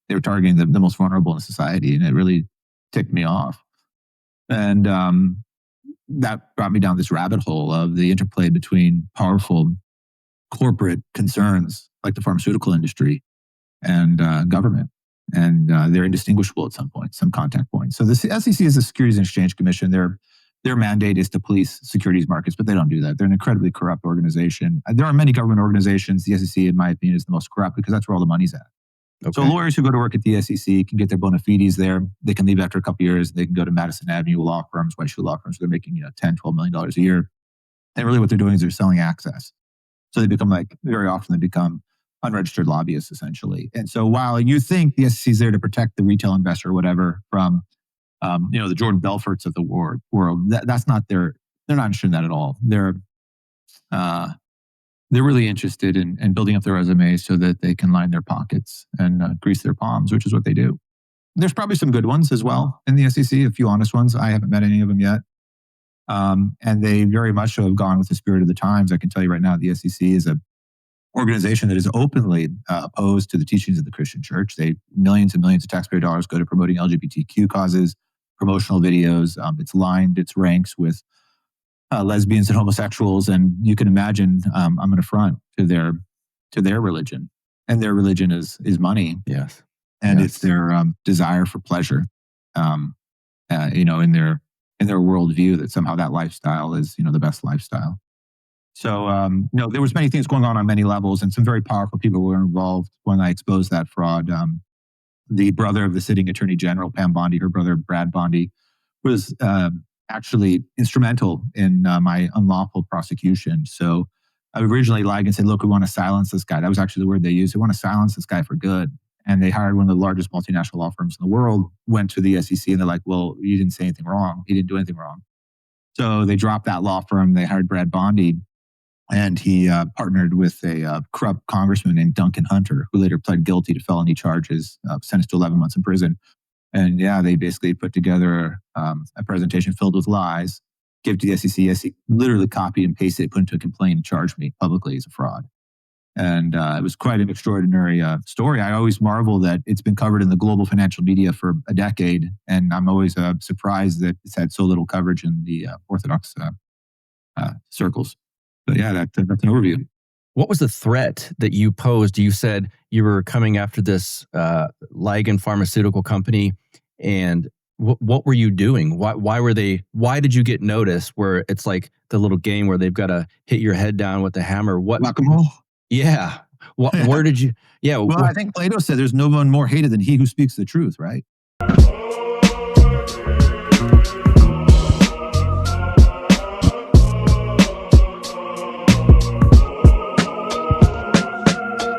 they were targeting the most vulnerable in society, and it really ticked me off. And that brought me down this rabbit hole of the interplay between powerful corporate concerns like the pharmaceutical industry and government. And they're indistinguishable at some point, some contact points. So the SEC is the Securities and Exchange Commission. Their mandate is to police securities markets, but they don't do that. They're an incredibly corrupt organization. There are many government organizations. The SEC, in my opinion, is the most corrupt because that's where all the money's at. Okay. So lawyers who go to work at the SEC can get their bona fides there. They can leave after a couple of years. They can go to Madison Avenue law firms, white shoe law firms. They're making $10, $12 million a year. And really what they're doing is they're selling access. So they become very often they become unregistered lobbyists, essentially. And so while you think the SEC is there to protect the retail investor or whatever from, the Jordan Belforts of the world, that's not they're not interested in that at all. They're really interested in building up their resumes so that they can line their pockets and grease their palms, which is what they do. There's probably some good ones as well in the SEC, a few honest ones. I haven't met any of them yet. And they very much so have gone with the spirit of the times. I can tell you right now, the SEC is an organization that is openly opposed to the teachings of the Christian church. Millions and millions of taxpayer dollars go to promoting LGBTQ causes, promotional videos. It's lined its ranks with lesbians and homosexuals, and you can imagine I'm an affront to their religion, and their religion is money. Yes, and it's their desire for pleasure. In their worldview, that somehow that lifestyle is the best lifestyle. So there was many things going on many levels, and some very powerful people were involved when I exposed that fraud. The brother of the sitting Attorney General, Pam Bondi, her brother Brad Bondi, was actually instrumental in my unlawful prosecution. So I originally lied and said, look, we want to silence this guy. That was actually the word they used. They want to silence this guy for good. And they hired one of the largest multinational law firms in the world, went to the SEC, and they're like, well, you didn't say anything wrong. He didn't do anything wrong. So they dropped that law firm. They hired Brad Bondi, and he partnered with a corrupt congressman named Duncan Hunter, who later pled guilty to felony charges, sentenced to 11 months in prison. And they basically put together a presentation filled with lies, give to the SEC. SEC literally copied and pasted it, put into a complaint, and charged me publicly as a fraud. And it was quite an extraordinary story. I always marvel that it's been covered in the global financial media for a decade. And I'm always surprised that it's had so little coverage in the Orthodox circles. But that's an overview. What was the threat that you posed? You said you were coming after this Ligand pharmaceutical company. And what were you doing? Why did you get noticed? Where it's like the little game where they've got to hit your head down with the hammer. Whack-a-mole? Yeah. Where did you? Yeah. Well, I think Plato said there's no one more hated than he who speaks the truth, right?